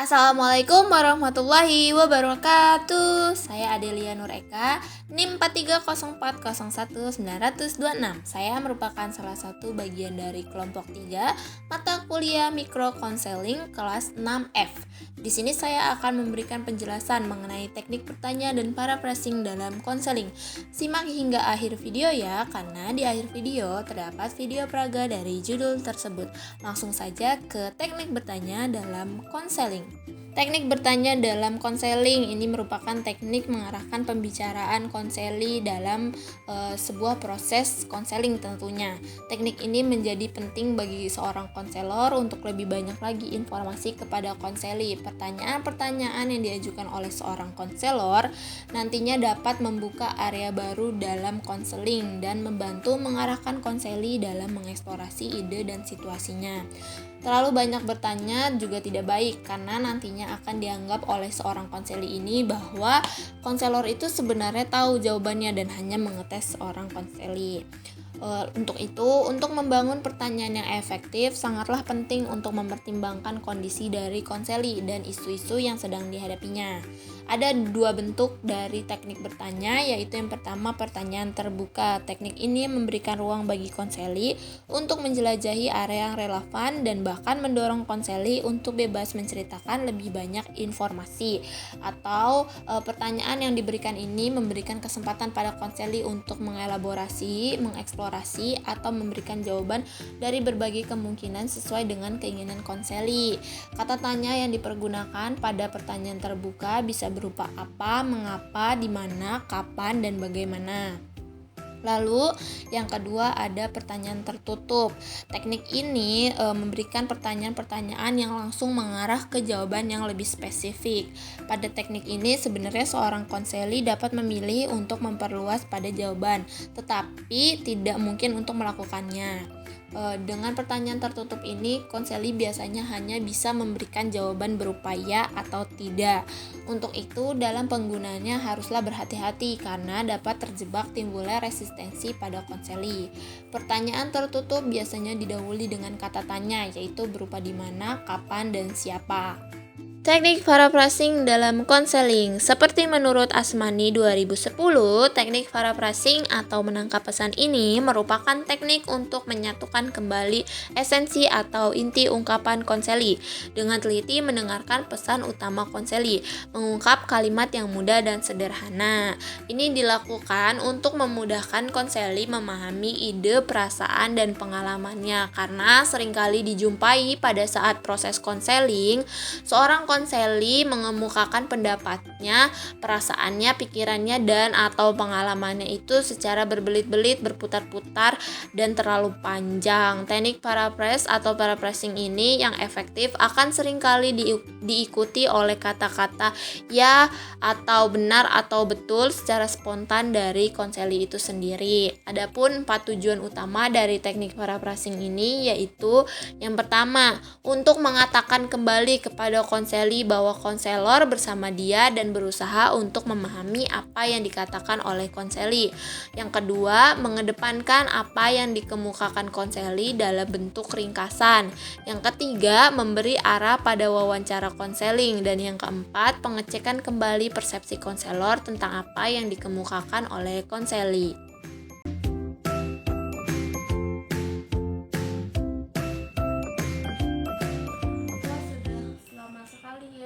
Assalamualaikum warahmatullahi wabarakatuh. Saya Adelia Nur Eka, NIM 4304019026. Saya merupakan salah satu bagian dari kelompok 3 mata kuliah Mikro Konseling kelas 6F. Di sini saya akan memberikan penjelasan mengenai teknik bertanya dan paraphrasing dalam konseling. Simak hingga akhir video ya, karena di akhir video terdapat video praga dari judul tersebut. Langsung saja ke teknik bertanya dalam konseling. Teknik bertanya dalam konseling ini merupakan teknik mengarahkan pembicaraan konseli dalam sebuah proses konseling tentunya. Teknik ini menjadi penting bagi seorang konselor untuk lebih banyak lagi informasi kepada konseli. Pertanyaan-pertanyaan yang diajukan oleh seorang konselor nantinya dapat membuka area baru dalam konseling dan membantu mengarahkan konseli dalam mengeksplorasi ide dan situasinya. Terlalu banyak bertanya juga tidak baik, karena nantinya akan dianggap oleh seorang konseli ini bahwa konselor itu sebenarnya tahu jawabannya dan hanya mengetes seorang konseli. Untuk itu, untuk membangun pertanyaan yang efektif, sangatlah penting untuk mempertimbangkan kondisi dari konseli dan isu-isu yang sedang dihadapinya. Ada dua bentuk dari teknik bertanya, yaitu yang pertama pertanyaan terbuka. Teknik ini memberikan ruang bagi konseli untuk menjelajahi area yang relevan dan bahkan mendorong konseli untuk bebas menceritakan lebih banyak informasi. Atau pertanyaan yang diberikan ini memberikan kesempatan pada konseli untuk mengelaborasi, mengeksplorasi, atau memberikan jawaban dari berbagai kemungkinan sesuai dengan keinginan konseli. Kata tanya yang dipergunakan pada pertanyaan terbuka bisa berupa apa, mengapa, di mana, kapan, dan bagaimana. Lalu yang kedua ada pertanyaan tertutup. Teknik ini memberikan pertanyaan-pertanyaan yang langsung mengarah ke jawaban yang lebih spesifik. Pada teknik ini sebenarnya seorang konseli dapat memilih untuk memperluas pada jawaban, tetapi tidak mungkin untuk melakukannya. Dengan pertanyaan tertutup ini, konseli biasanya hanya bisa memberikan jawaban berupa ya atau tidak. Untuk itu, dalam penggunaannya haruslah berhati-hati karena dapat terjebak timbulnya resistensi pada konseli. Pertanyaan tertutup biasanya didahului dengan kata tanya, yaitu berupa di mana, kapan, dan siapa. Teknik paraphrasing dalam konseling. Seperti menurut Asmani 2010, teknik paraphrasing atau menangkap pesan ini merupakan teknik untuk menyatukan kembali esensi atau inti ungkapan konseli dengan teliti mendengarkan pesan utama konseli, mengungkap kalimat yang mudah dan sederhana. Ini dilakukan untuk memudahkan konseli memahami ide, perasaan, dan pengalamannya, karena seringkali dijumpai pada saat proses konseling, seorang konseli mengemukakan pendapatnya, perasaannya, pikirannya, dan atau pengalamannya itu secara berbelit-belit, berputar-putar, dan terlalu panjang. Teknik paraphrase atau paraphrasing ini yang efektif akan seringkali diikuti oleh kata-kata ya atau benar atau betul secara spontan dari konseli itu sendiri. Adapun 4 tujuan utama dari teknik paraphrasing ini yaitu yang pertama, untuk mengatakan kembali kepada konseli bahwa konselor bersama dia dan berusaha untuk memahami apa yang dikatakan oleh konseli. Yang kedua, mengedepankan apa yang dikemukakan konseli dalam bentuk ringkasan. Yang ketiga, memberi arah pada wawancara konseling. Dan yang keempat, pengecekan kembali persepsi konselor tentang apa yang dikemukakan oleh konseli.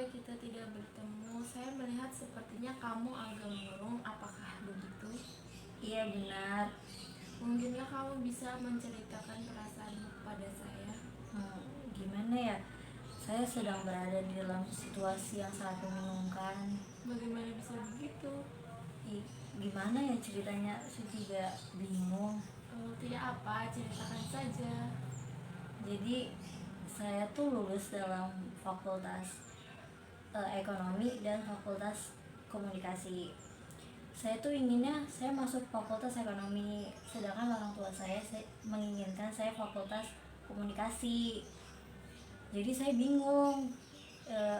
Kita tidak bertemu. Saya melihat sepertinya kamu agak murung. Apakah begitu? Iya benar. Mungkinkah kamu bisa menceritakan perasaanmu kepada saya? Gimana ya? Saya sedang berada di dalam situasi yang sangat membingungkan. Bagaimana bisa begitu? Gimana ya ceritanya? Saya juga bingung. Tidak apa, ceritakan saja. Jadi saya tuh lulus dalam fakultas ekonomi dan fakultas komunikasi. Saya tuh inginnya saya masuk fakultas ekonomi, sedangkan orang tua saya menginginkan saya fakultas komunikasi. Jadi saya bingung.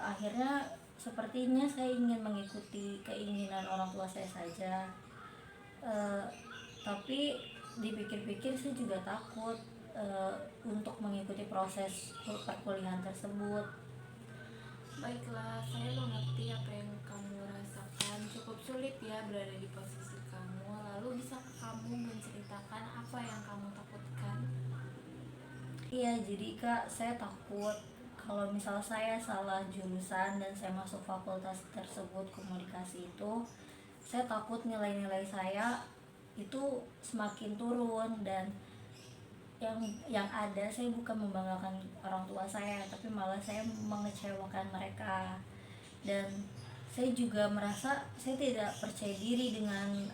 Akhirnya sepertinya saya ingin mengikuti keinginan orang tua saya saja. Tapi dipikir-pikir saya juga takut untuk mengikuti proses perkuliahan tersebut. Baiklah, saya mengerti apa yang kamu rasakan. Cukup sulit ya berada di posisi kamu. Lalu bisakah kamu menceritakan apa yang kamu takutkan? Iya, jadi Kak, saya takut kalau misal saya salah jurusan dan saya masuk fakultas tersebut komunikasi itu, saya takut nilai-nilai saya itu semakin turun, dan yang ada saya bukan membanggakan orang tua saya, tapi malah saya mengecewakan mereka. Dan saya juga merasa saya tidak percaya diri dengan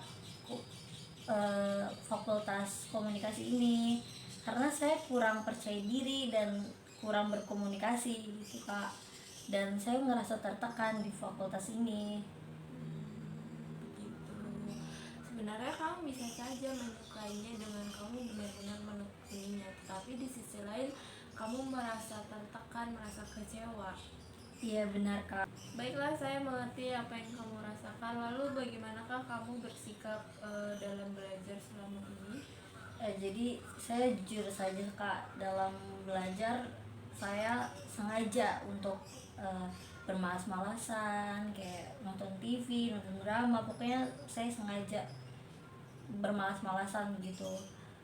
fakultas komunikasi ini, karena saya kurang percaya diri dan kurang berkomunikasi gitu Kak, dan saya ngerasa tertekan di fakultas ini. Begitu. Sebenarnya kamu bisa saja menyukainya dengan kamu benar-benar menekuninya, tetapi di sisi lain kamu merasa tertekan, merasa kecewa. Iya benar Kak. Baiklah, saya mengerti apa yang kamu rasakan. Lalu bagaimanakah kamu bersikap dalam belajar selama ini? Jadi saya jujur saja Kak, dalam belajar saya sengaja untuk bermalas-malasan, kayak nonton TV, nonton drama, pokoknya saya sengaja bermalas-malasan gitu,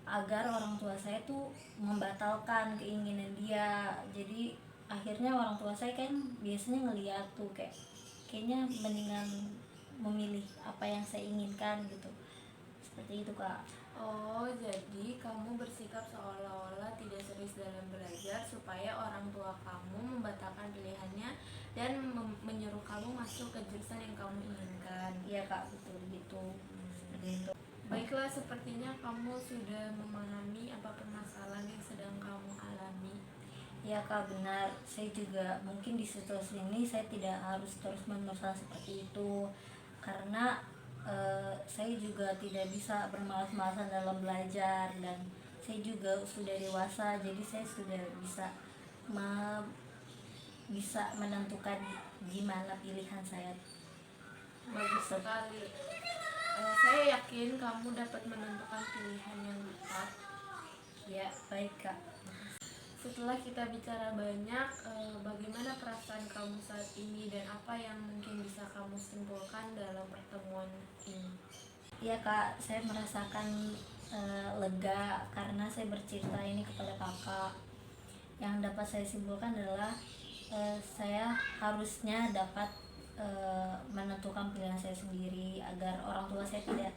agar orang tua saya tuh membatalkan keinginan dia. Jadi akhirnya orang tua saya kan biasanya ngeliat tuh kayaknya mendingan memilih apa yang saya inginkan gitu, seperti itu Kak. Oh, jadi kamu bersikap seolah-olah tidak serius dalam belajar supaya orang tua kamu membatalkan pilihannya dan menyuruh kamu masuk ke jurusan yang kamu inginkan. Iya Kak, betul gitu. Seperti itu. Baiklah, sepertinya kamu sudah memahami apa permasalahan yang sedang kamu alami. Ya Kak, benar. Saya juga mungkin di situasi ini saya tidak harus terus-menerus seperti itu, karena saya juga tidak bisa bermalas-malasan dalam belajar, dan saya juga sudah dewasa, jadi saya sudah bisa menentukan gimana pilihan saya. Bagus sekali. Saya yakin kamu dapat menentukan pilihan yang tepat. Ya, baik Kak. Setelah kita bicara banyak, bagaimana perasaan kamu saat ini dan apa yang mungkin bisa kamu simpulkan dalam pertemuan ini? Ya Kak, saya merasakan lega karena saya bercerita ini kepada Kakak. Yang dapat saya simpulkan adalah saya harusnya dapat menentukan pilihan saya sendiri, agar orang tua saya tidak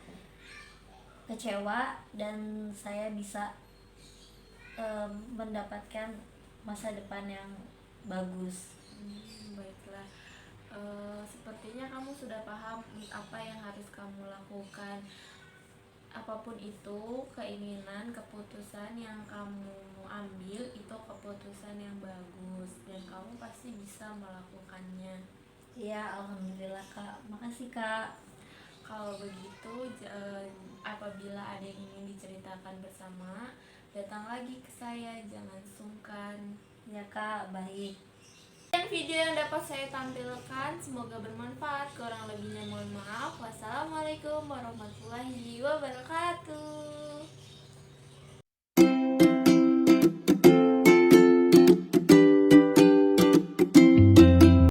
kecewa dan saya bisa mendapatkan masa depan yang bagus. Baiklah. Sepertinya kamu sudah paham apa yang harus kamu lakukan. Apapun itu, keinginan, keputusan yang kamu ambil itu keputusan yang bagus dan kamu pasti bisa melakukannya. Ya, alhamdulillah Kak. Makasih Kak. Kalau begitu, apabila ada yang ingin diceritakan bersama, datang lagi ke saya, jangan sungkan. Ya Kak, baik. Dan video yang dapat saya tampilkan semoga bermanfaat. Kurang lebihnya mohon maaf. Wassalamualaikum warahmatullahi wabarakatuh.